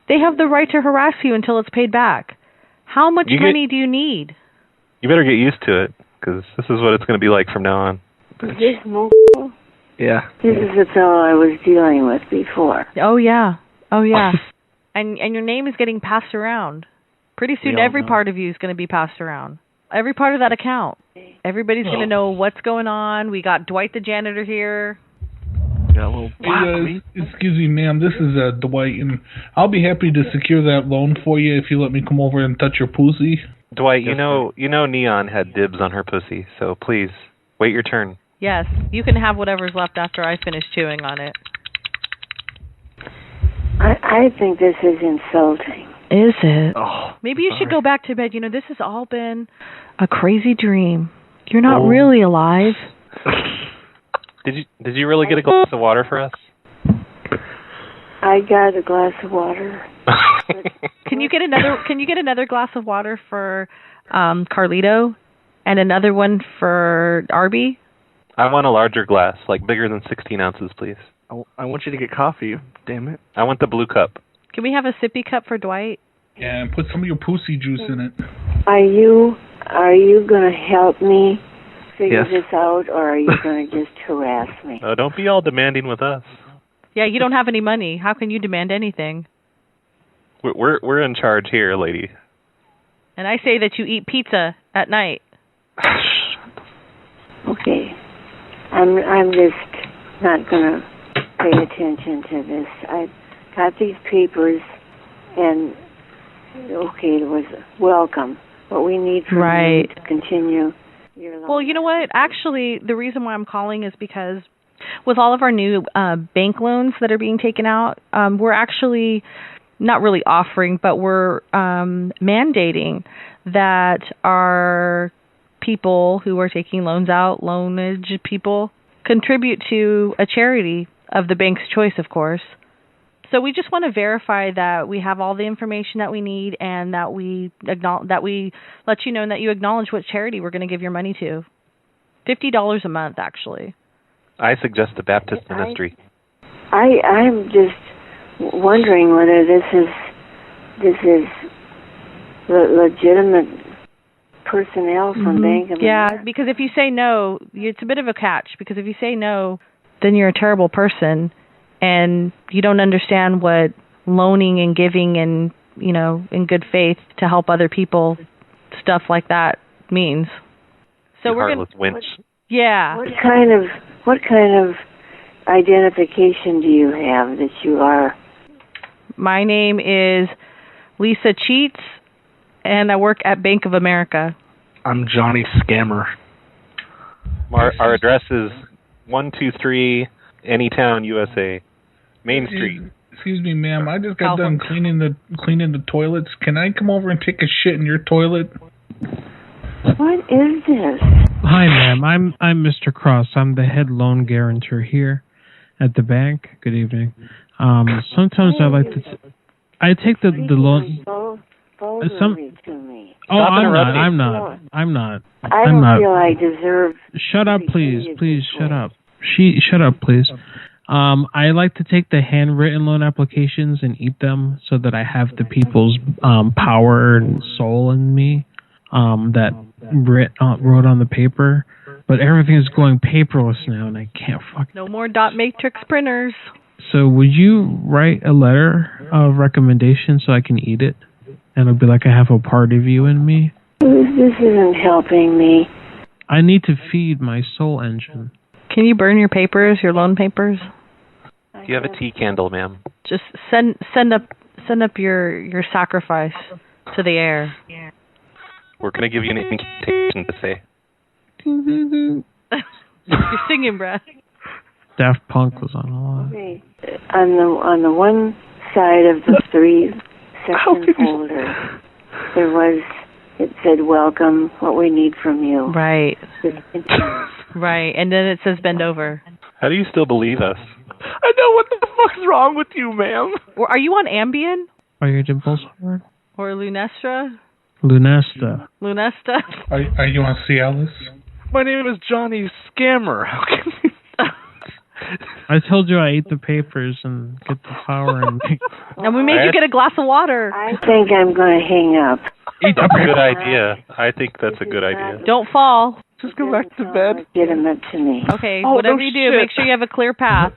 Speaker 16: They have the right to harass you until it's paid back. How much money do you need?
Speaker 7: You better get used to it, because this is what it's going to be like from now on.
Speaker 17: Is this Mo?
Speaker 7: Yeah.
Speaker 17: This is the fellow I was dealing with before.
Speaker 16: Oh, yeah. Oh, yeah. and your name is getting passed around. Pretty soon every part of you is going to be passed around. Every part of that account. Everybody's going to know what's going on. We got Dwight the janitor here.
Speaker 18: Hey, excuse me, ma'am. This is Dwight, and I'll be happy to secure that loan for you if you let me come over and touch your pussy.
Speaker 7: Dwight, you know Neon had dibs on her pussy, so please, wait your turn.
Speaker 16: Yes, you can have whatever's left after I finish chewing on it.
Speaker 17: I think this is insulting.
Speaker 16: Is it?
Speaker 7: Oh,
Speaker 16: maybe you should go back to bed. You know, this has all been a crazy dream. You're not really alive.
Speaker 7: Did you really get a glass of water for us?
Speaker 17: I got a glass of water.
Speaker 16: Can you get another glass of water for Carlito and another one for Arby?
Speaker 7: I want a larger glass, like bigger than 16 ounces, please.
Speaker 5: I want you to get coffee, damn it.
Speaker 7: I want the blue cup.
Speaker 16: Can we have a sippy cup for Dwight?
Speaker 18: Yeah, and put some of your pussy juice in it.
Speaker 17: Are you going to help me figure
Speaker 7: Yes.
Speaker 17: this out, or are you going to just harass me?
Speaker 7: Oh, don't be all demanding with us.
Speaker 16: Yeah, you don't have any money. How can you demand anything?
Speaker 7: We're in charge here, lady.
Speaker 16: And I say that you eat pizza at night.
Speaker 17: Okay. I'm just not going to pay attention to this. I've got these papers, and okay, it was welcome. What we need from you to continue your life.
Speaker 16: Well, you know what? Actually, the reason why I'm calling is because with all of our new bank loans that are being taken out, we're actually not really offering, but we're mandating that our people who are taking loans out, loanage people, contribute to a charity of the bank's choice, of course. So we just want to verify that we have all the information that we need and that we let you know and that you acknowledge what charity we're going to give your money to. $50 a month, actually.
Speaker 7: I suggest the Baptist ministry.
Speaker 17: I'm just wondering whether this is legitimate personnel from Bank of America.
Speaker 16: Yeah, because if you say no, it's a bit of a catch. Because if you say no, then you're a terrible person, and you don't understand what loaning and giving and, you know, in good faith to help other people, stuff like that means. So we're
Speaker 7: heartless wench.
Speaker 16: Yeah.
Speaker 17: What kind of identification do you have that you are?
Speaker 16: My name is Lisa Cheats, and I work at Bank of America.
Speaker 5: I'm Johnny Scammer.
Speaker 7: Our address is 123 Anytown, USA, Main Street.
Speaker 18: Excuse me, ma'am. I just got done cleaning the toilets. Can I come over and take a shit in your toilet?
Speaker 17: What is this?
Speaker 19: Hi, ma'am. I'm Mr. Cross. I'm the head loan guarantor here at the bank. Good evening. Sometimes I like to. I take the loan. I'm not.
Speaker 17: I don't feel I deserve.
Speaker 19: Shut up, please. Please shut up. Shut up, please. I like to take the handwritten loan applications and eat them so that I have the people's power and soul in me that wrote on the paper. But everything is going paperless now, and I can't
Speaker 16: No more dot matrix printers.
Speaker 19: So would you write a letter of recommendation so I can eat it? And it'll be like I have a part of you in me?
Speaker 17: This isn't helping me.
Speaker 19: I need to feed my soul engine.
Speaker 16: Can you burn your papers, your loan papers?
Speaker 7: Do you have a tea candle, ma'am?
Speaker 16: Just send up your sacrifice to the air.
Speaker 7: We're going to give you an invitation to say.
Speaker 16: You're singing, Brad.
Speaker 19: Daft Punk was on a lot.
Speaker 17: Okay. On the one side of the 3-section folder, it said, welcome, what we need from you.
Speaker 16: Right. Right, and then it says bend over.
Speaker 7: How do you still believe us?
Speaker 5: I know, what the fuck's wrong with you, ma'am?
Speaker 16: Or are you on Ambien?
Speaker 19: Are your dimples hard?
Speaker 16: Or Lunesta?
Speaker 19: Lunesta.
Speaker 16: Lunesta?
Speaker 18: Are you on Cialis?
Speaker 5: My name is Johnny Scammer. How can you...
Speaker 19: I told you I ate the papers and get the power in me.
Speaker 16: And we made you get a glass of water.
Speaker 17: I think I'm going to hang up.
Speaker 7: That's a good idea. I think that's a good idea.
Speaker 16: Don't fall.
Speaker 5: Just go back to bed.
Speaker 17: Legitimate to me.
Speaker 16: Okay, whatever you do, make sure you have a clear path.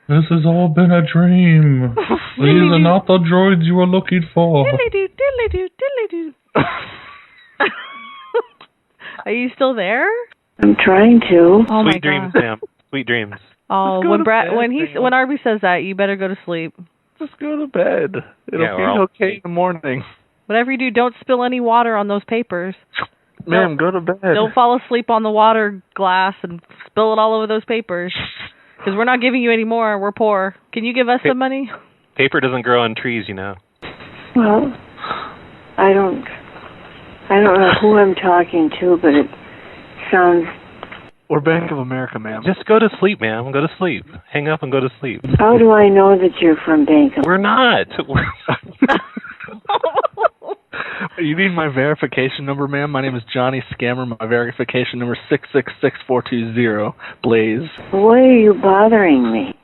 Speaker 18: This has all been a dream. These are not the droids you were looking for.
Speaker 16: Diddly-doo, diddly-doo, diddly-doo. Are you still there?
Speaker 17: I'm trying to.
Speaker 16: Oh
Speaker 7: Sweet dreams, ma'am. Sweet dreams.
Speaker 16: Oh, when Arby says that, you better go to sleep.
Speaker 5: Just go to bed. It'll be okay in the morning.
Speaker 16: Whatever you do, don't spill any water on those papers.
Speaker 5: Ma'am, go to bed.
Speaker 16: Don't fall asleep on the water glass and spill it all over those papers. Because we're not giving you any more. We're poor. Can you give us some money?
Speaker 7: Paper doesn't grow on trees, you know.
Speaker 17: Well, I don't know who I'm talking to, but it sounds...
Speaker 5: We're Bank of America, ma'am.
Speaker 7: Just go to sleep, ma'am. Go to sleep. Hang up and go to sleep.
Speaker 17: How do I know that you're from Bank of...
Speaker 7: We're not.
Speaker 5: You need my verification number, ma'am? My name is Johnny Scammer. My verification number is 666420. Blaze.
Speaker 17: Why are you bothering me?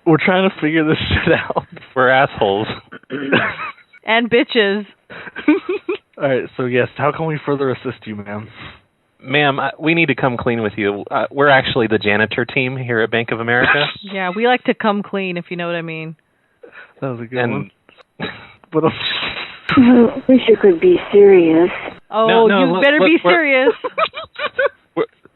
Speaker 5: We're trying to figure this shit out.
Speaker 7: We're assholes.
Speaker 16: And bitches.
Speaker 5: All right, so yes, how can we further assist you, ma'am?
Speaker 7: Ma'am, we need to come clean with you. We're actually the janitor team here at Bank of America.
Speaker 16: Yeah, we like to come clean, if you know what I mean.
Speaker 5: That was a good one. But
Speaker 17: I wish you could be serious.
Speaker 16: Oh, you better be serious.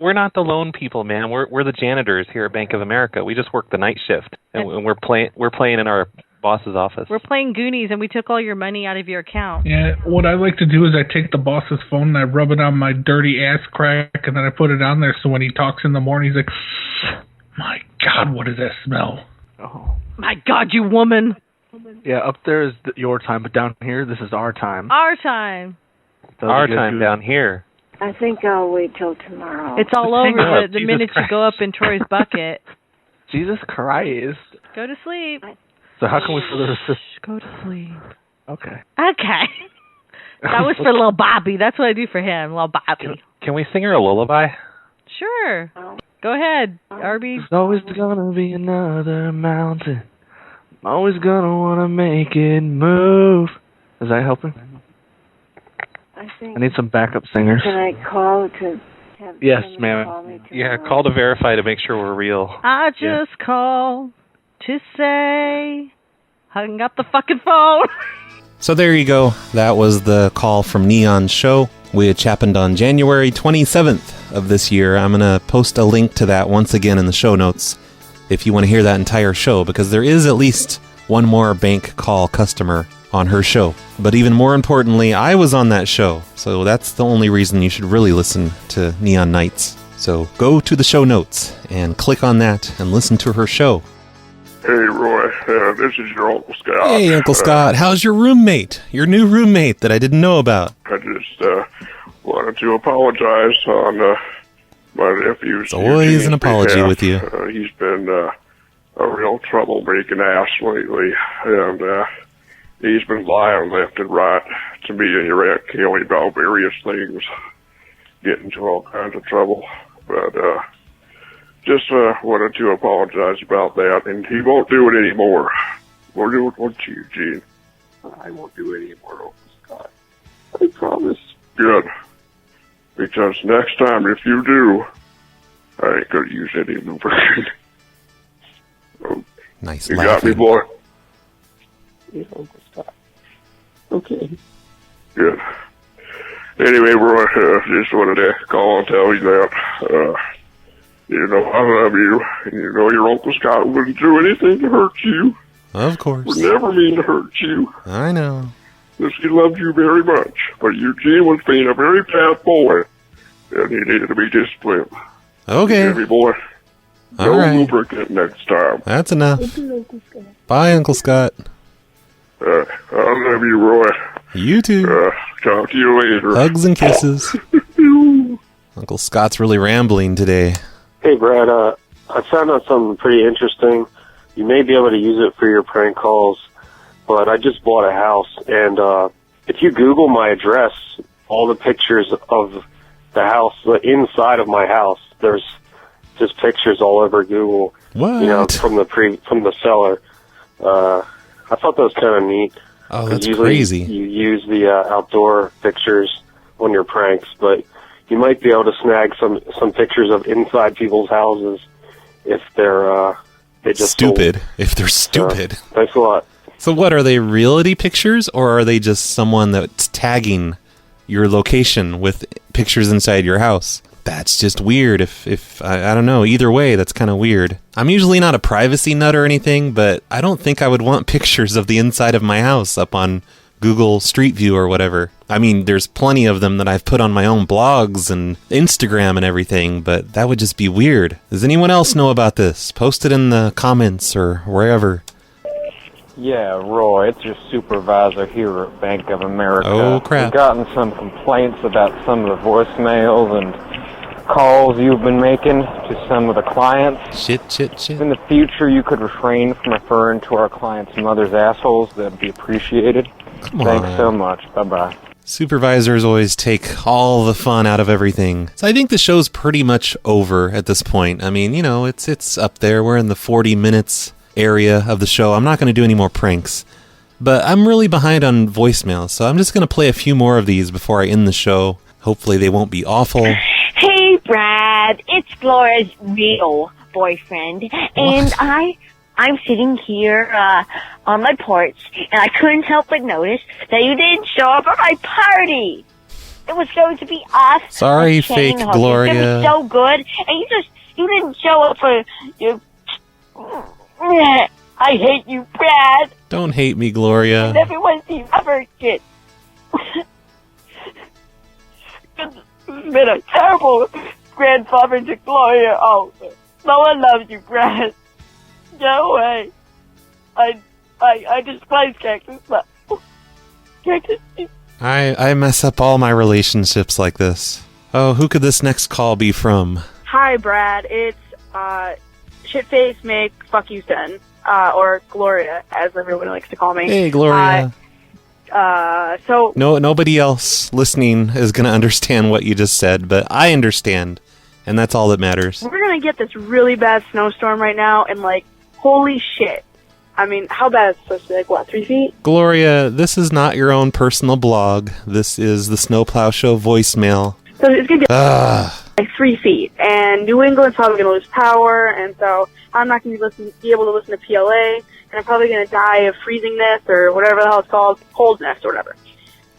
Speaker 7: We're not the loan people, man. We're the janitors here at Bank of America. We just work the night shift, and we're playing in our boss's office.
Speaker 16: We're playing Goonies, and we took all your money out of your account.
Speaker 18: Yeah, what I like to do is I take the boss's phone and I rub it on my dirty ass crack, and then I put it on there so when he talks in the morning, he's like, my God, what is that smell?
Speaker 5: Oh.
Speaker 16: My God, you woman.
Speaker 5: Yeah, up there is your time, but down here, this is our time.
Speaker 16: Our time.
Speaker 7: Our time down here.
Speaker 17: I think I'll wait till tomorrow.
Speaker 16: It's all over the minute you go up in Troy's bucket.
Speaker 5: Jesus Christ.
Speaker 16: Go to sleep.
Speaker 5: So how can we further assist?
Speaker 16: Go to sleep.
Speaker 5: Okay.
Speaker 16: Okay. That was for little Bobby. That's what I do for him, little Bobby.
Speaker 7: Can we sing her a lullaby?
Speaker 16: Sure. Go ahead, Arby.
Speaker 5: There's always gonna be another mountain. I'm always gonna wanna make it move. Is that helping? I need some backup singers.
Speaker 17: Can I call to have...
Speaker 5: Yes, ma'am.
Speaker 7: Yeah, call to verify to make sure we're real.
Speaker 16: I just called to say, hung up the fucking phone.
Speaker 7: So there you go. That was the call from Neon's show, which happened on January 27th of this year. I'm going to post a link to that once again in the show notes if you want to hear that entire show, because there is at least one more bank call customer on her show. But even more importantly, I was on that show, so that's the only reason you should really listen to Neon Nights. So go to the show notes and click on that and listen to her show.
Speaker 20: Hey, Roy, this is your Uncle Scott.
Speaker 7: Hey, Uncle Scott, how's your roommate? Your new roommate that I didn't know about.
Speaker 20: I just wanted to apologize on my nephew's...
Speaker 7: It's always an apology
Speaker 20: behalf.
Speaker 7: with you.
Speaker 20: He's been a real troublemaking ass lately, and he's been lying left and right to me and your Aunt Kelly about various things, getting into all kinds of trouble. But just wanted to apologize about that, and he won't do it anymore. Won't you, Gene? I won't do it anymore, Uncle Scott. I promise. Good. Because next time, if you do, I ain't gonna use any of the version.
Speaker 7: Nice
Speaker 20: You
Speaker 7: laughing.
Speaker 20: got me, boy?
Speaker 15: Yeah, Uncle Scott. Okay.
Speaker 20: Good. Anyway, Roy, just wanted to call and tell you that, you know I love you, and you know your Uncle Scott wouldn't do anything to hurt you.
Speaker 7: Of course.
Speaker 20: Would never mean to hurt you.
Speaker 7: I know.
Speaker 20: Because he loved you very much. But Eugene was being a very bad boy, and he needed to be disciplined.
Speaker 7: Okay.
Speaker 20: You hear me, boy?
Speaker 7: All
Speaker 20: No
Speaker 7: right.
Speaker 20: lubricant next time.
Speaker 7: That's enough. Bye, Uncle Scott.
Speaker 20: I love you, Roy.
Speaker 7: You too.
Speaker 20: Talk to you later.
Speaker 7: Hugs and kisses. Uncle Scott's really rambling today.
Speaker 21: Hey, Brad, I found out something pretty interesting. You may be able to use it for your prank calls, but I just bought a house, and if you Google my address, all the pictures of the house, the inside of my house, there's just pictures all over Google.
Speaker 7: What?
Speaker 21: You know, from the seller. I thought that was kind of neat.
Speaker 7: Oh, that's
Speaker 21: usually
Speaker 7: crazy.
Speaker 21: You use the outdoor pictures on your pranks, but you might be able to snag some pictures of inside people's houses if they're they just
Speaker 7: Stupid.
Speaker 21: sold.
Speaker 7: If they're stupid.
Speaker 21: Thanks a lot.
Speaker 7: So what, are they reality pictures, or are they just someone that's tagging your location with pictures inside your house? That's just weird. If I don't know. Either way, that's kind of weird. I'm usually not a privacy nut or anything, but I don't think I would want pictures of the inside of my house up on Google Street View or whatever. I mean, there's plenty of them that I've put on my own blogs and Instagram and everything, but that would just be weird. Does anyone else know about this? Post it in the comments or wherever.
Speaker 22: Yeah, Roy, it's your supervisor here at Bank of America.
Speaker 7: Oh, crap.
Speaker 22: We've gotten some complaints about some of the voicemails and calls you've been making to some of the clients.
Speaker 7: Shit.
Speaker 22: In the future, you could refrain from referring to our clients' mother's assholes. That'd be appreciated. Thanks so much. Bye-bye.
Speaker 7: Supervisors always take all the fun out of everything. So I think the show's pretty much over at this point. I mean, you know, it's up there. We're in the 40 minutes area of the show. I'm not going to do any more pranks. But I'm really behind on voicemails, so I'm just going to play a few more of these before I end the show. Hopefully they won't be awful.
Speaker 23: Hey, Brad, it's Gloria's real boyfriend, and I'm sitting here on my porch, and I couldn't help but notice that you didn't show up at my party. It was going to be awesome.
Speaker 7: Sorry, fake Gloria.
Speaker 23: It was so good, and you didn't show up for your... I hate you, Brad.
Speaker 7: Don't hate me, Gloria.
Speaker 23: And everyone seems ever did. It's been a terrible grandfather to Gloria. Oh, no one loves you, Brad. Go away. I despise Cactus. Cactus.
Speaker 7: I mess up all my relationships like this. Oh, who could this next call be from?
Speaker 24: Hi, Brad. It's Shitface Make Fuck You Sen, or Gloria, as everyone likes to call me.
Speaker 7: Hey, Gloria.
Speaker 24: So
Speaker 7: Nobody else listening is going to understand what you just said, but I understand, and that's all that matters.
Speaker 24: we're gonna get this really bad snowstorm right now, and holy shit. I mean, how bad is it supposed to be? 3 feet?
Speaker 7: Gloria, this is not your own personal blog. This is the Snowplow Show voicemail.
Speaker 24: So it's gonna be 3 feet, and New England's probably gonna lose power, and so I'm not gonna be able to listen to PLA, and I'm probably gonna die of freezingness or whatever the hell it's called, coldness or whatever.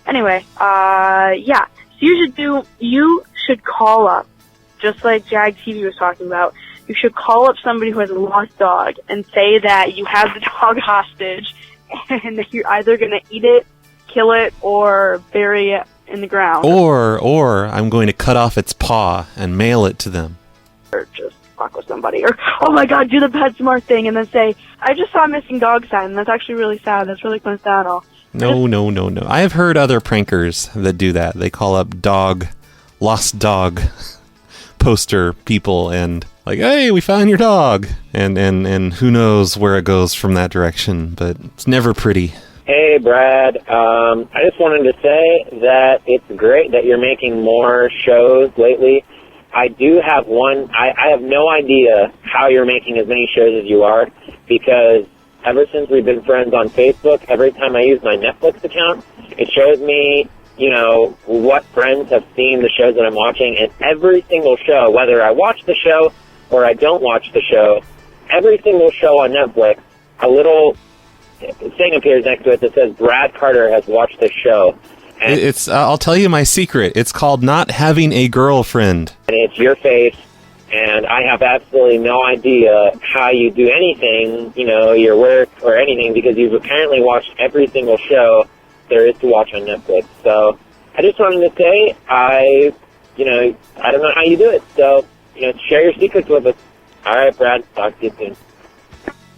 Speaker 24: Anyway, yeah. So you should call up, just like Jag TV was talking about. You should call up somebody who has a lost dog and say that you have the dog hostage, and that you're either gonna eat it, kill it, or bury it in the ground.
Speaker 7: Or I'm going to cut off its paw and mail it to them.
Speaker 24: Or just fuck with somebody. Or, oh my god, do the PetSmart thing and then say, I just saw a missing dog sign, and that's actually really sad. That's really coincidental.
Speaker 7: No. I have heard other prankers that do that. They call up lost dog poster people and hey, we found your dog. And who knows where it goes from that direction, but it's never pretty.
Speaker 25: Hey, Brad. I just wanted to say that it's great that you're making more shows lately.
Speaker 1: I do have one. I have no idea how you're making as many shows as you are, because ever since we've been friends on Facebook, every time I use my Netflix account, it shows me, you know, what friends have seen the shows that I'm watching, and every single show, whether I watch the show or I don't watch the show, every single show on Netflix, a little thing appears next to it that says Brad Carter has watched this show. And
Speaker 7: It's I'll tell you my secret. It's called not having a girlfriend.
Speaker 1: And it's your face, and I have absolutely no idea how you do anything, you know, your work or anything, because you've apparently watched every single show there is to watch on Netflix. So I just wanted to say, I don't know how you do it. So, share your secrets with us. All right, Brad, talk to you soon.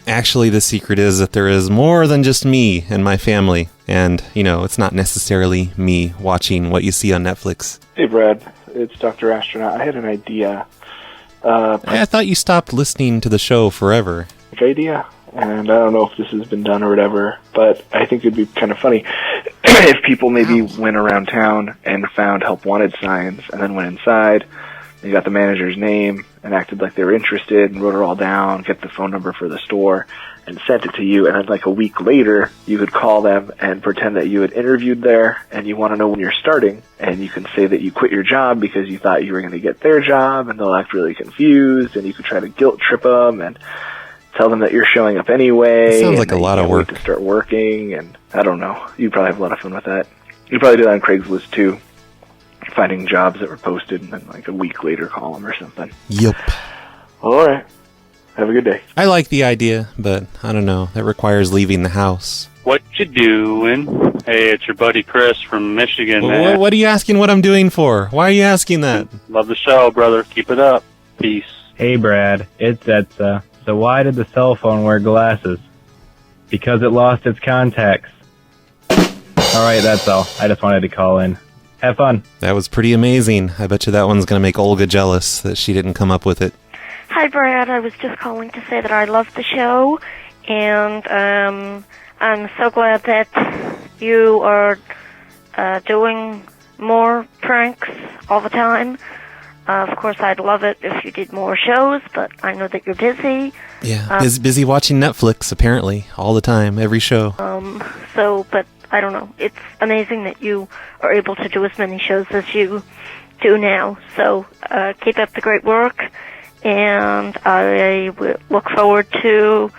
Speaker 7: Actually, the secret is that there is more than just me and my family. And, it's not necessarily me watching what you see on Netflix.
Speaker 2: Hey, Brad. It's Dr. Astronaut. I had an idea.
Speaker 7: I thought you stopped listening to the show forever.
Speaker 2: Which idea? And I don't know if this has been done or whatever, but I think it'd be kind of funny if people maybe went around town and found help wanted signs and then went inside and got the manager's name and acted like they were interested and wrote it all down, get the phone number for the store, and sent it to you. And then like a week later, you could call them and pretend that you had interviewed there and you want to know when you're starting. And you can say that you quit your job because you thought you were going to get their job, and they'll act really confused, and you could try to guilt trip them and tell them that you're showing up anyway.
Speaker 7: It sounds like a lot of work
Speaker 2: to start working, and I don't know. You'd probably have a lot of fun with that. You'd probably do that on Craigslist too, finding jobs that were posted and then like a week later call them or something.
Speaker 7: Yep.
Speaker 2: All right. Have a good day.
Speaker 7: I like the idea, but I don't know. That requires leaving the house.
Speaker 3: What you doing? Hey, it's your buddy Chris from Michigan, man.
Speaker 7: What are you asking what I'm doing for? Why are you asking that?
Speaker 3: Love the show, brother. Keep it up. Peace.
Speaker 6: Hey, Brad. It's Etza. So why did the cell phone wear glasses? Because it lost its contacts. Alright, that's all. I just wanted to call in. Have fun.
Speaker 7: That was pretty amazing. I bet you that one's going to make Olga jealous that she didn't come up with it.
Speaker 25: Hi, Brad. I was just calling to say that I love the show, and I'm so glad that you are doing more pranks all the time. Of course, I'd love it if you did more shows, but I know that you're busy.
Speaker 7: Yeah, busy watching Netflix, apparently, all the time, every show.
Speaker 25: But I don't know. It's amazing that you are able to do as many shows as you do now. So keep up the great work, and I look forward to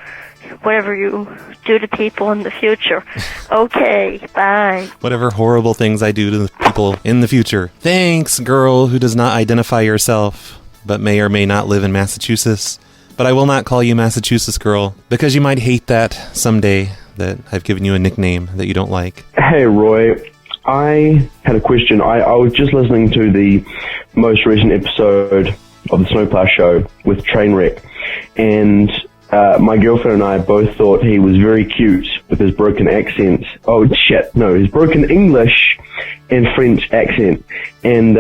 Speaker 25: whatever you do to people in the future. Okay, bye.
Speaker 7: Whatever horrible things I do to the people in the future. Thanks, girl who does not identify herself, but may or may not live in Massachusetts. But I will not call you Massachusetts girl, because you might hate that someday, that I've given you a nickname that you don't like.
Speaker 26: Hey, Roy. I had a question. I was just listening to the most recent episode of the Snowplow Show with Trainwreck, and my girlfriend and I both thought he was very cute with his broken accents. Oh, shit. No, his broken English and French accent. And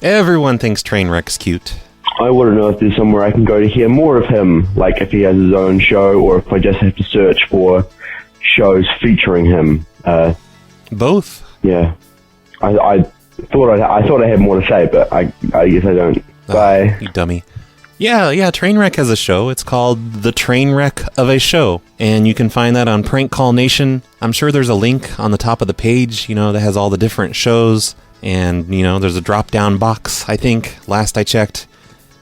Speaker 7: everyone thinks Trainwreck's cute.
Speaker 26: I want to know if there's somewhere I can go to hear more of him, like if he has his own show or if I just have to search for shows featuring him.
Speaker 7: Both.
Speaker 26: Yeah. I thought I had more to say, but I guess I don't. Bye.
Speaker 7: You dummy. Yeah, Trainwreck has a show. It's called The Trainwreck of a Show, and you can find that on Prank Call Nation. I'm sure there's a link on the top of the page, that has all the different shows, and, there's a drop-down box, I think, last I checked,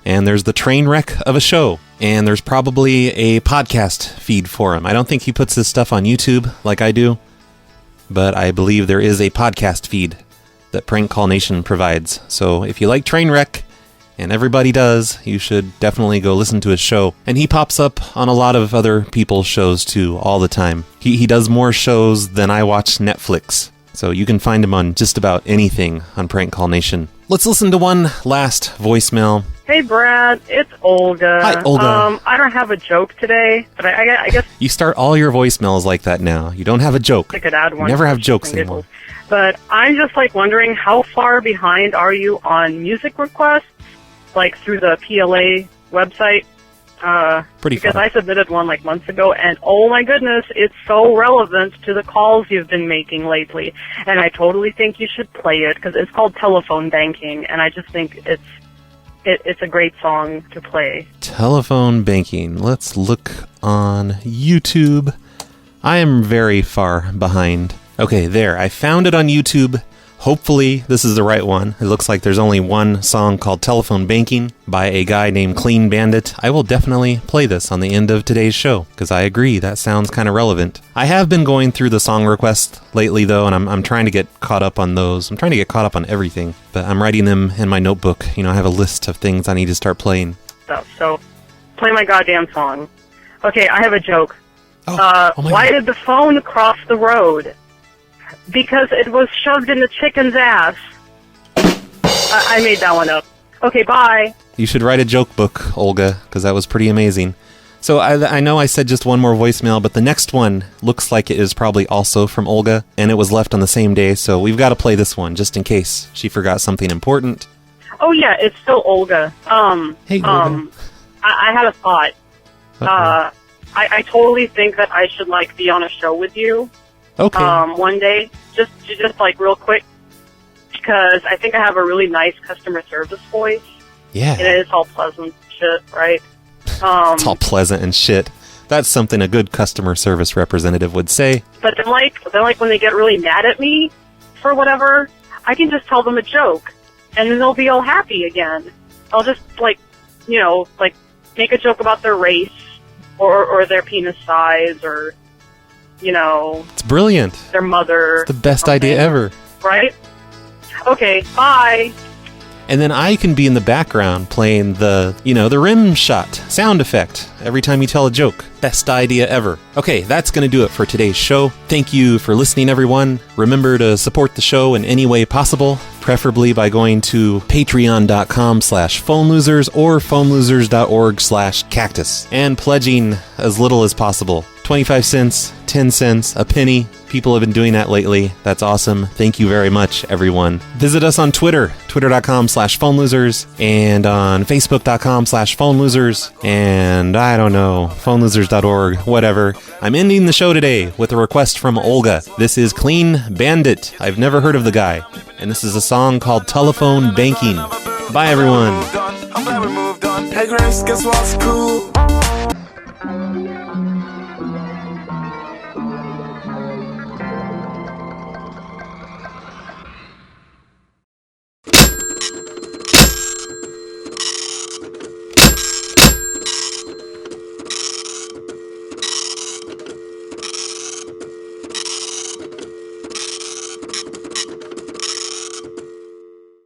Speaker 7: and there's The Trainwreck of a Show, and there's probably a podcast feed for him. I don't think he puts his stuff on YouTube like I do, but I believe there is a podcast feed that Prank Call Nation provides. So if you like Trainwreck, and everybody does, you should definitely go listen to his show. And he pops up on a lot of other people's shows too, all the time. He does more shows than I watch Netflix. So you can find him on just about anything on Prank Call Nation. Let's listen to one last voicemail.
Speaker 27: Hey, Brad, it's Olga.
Speaker 7: Hi, Olga.
Speaker 27: I don't have a joke today, but I guess
Speaker 7: you start all your voicemails like that now. You don't have a joke.
Speaker 27: I could add one.
Speaker 7: You never have jokes anymore.
Speaker 27: But I'm just wondering, how far behind are you on music requests? Like through the PLA website?
Speaker 7: Pretty
Speaker 27: because
Speaker 7: far.
Speaker 27: I submitted one months ago, and oh my goodness, it's so relevant to the calls you've been making lately. And I totally think you should play it, because it's called telephone banking, and I just think it's it's a great song to play.
Speaker 7: Telephone banking. Let's look on YouTube. I am very far behind. Okay, there. I found it on YouTube. Hopefully, this is the right one. It looks like there's only one song called Telephone Banking by a guy named Clean Bandit. I will definitely play this on the end of today's show, because I agree, that sounds kind of relevant. I have been going through the song requests lately, though, and I'm trying to get caught up on those. I'm trying to get caught up on everything, but I'm writing them in my notebook. You know, I have a list of things I need to start playing.
Speaker 27: So play my goddamn song. Okay, I have a joke. Why did the phone cross the road? Because it was shoved in the chicken's ass. I made that one up. Okay, bye.
Speaker 7: You should write a joke book, Olga, because that was pretty amazing. So I know I said just one more voicemail, but the next one looks like it is probably also from Olga, and it was left on the same day, so we've got to play this one, just in case she forgot something important.
Speaker 27: Oh, yeah, it's still Olga.
Speaker 7: Hey, Olga.
Speaker 27: I had a thought. I totally think that I should, like, be on a show with you.
Speaker 7: Okay.
Speaker 27: One day, just like real quick, because I think I have a really nice customer service voice.
Speaker 7: Yeah.
Speaker 27: And it is all pleasant shit, right?
Speaker 7: It's all pleasant and shit. That's something a good customer service representative would say.
Speaker 27: But then like when they get really mad at me for whatever, I can just tell them a joke, and then they'll be all happy again. I'll just like make a joke about their race or their penis size or.
Speaker 7: It's brilliant.
Speaker 27: Their mother.
Speaker 7: It's the best idea ever.
Speaker 27: Right? Okay, bye.
Speaker 7: And then I can be in the background playing the rim shot sound effect every time you tell a joke. Best idea ever. Okay, that's going to do it for today's show. Thank you for listening, everyone. Remember to support the show in any way possible, preferably by going to patreon.com/phonelosers or phonelosers.org/cactus and pledging as little as possible. 25 cents, 10 cents, a penny. People have been doing that lately. That's awesome. Thank you very much, everyone. Visit us on Twitter, twitter.com/phonelosers, and on facebook.com/phonelosers, and I don't know, phonelosers.org, whatever. I'm ending the show today with a request from Olga. This is Clean Bandit. I've never heard of the guy. And this is a song called Telephone Banking. Bye, everyone.
Speaker 4: I'm glad we moved on. Hey Grace, guess what's cool?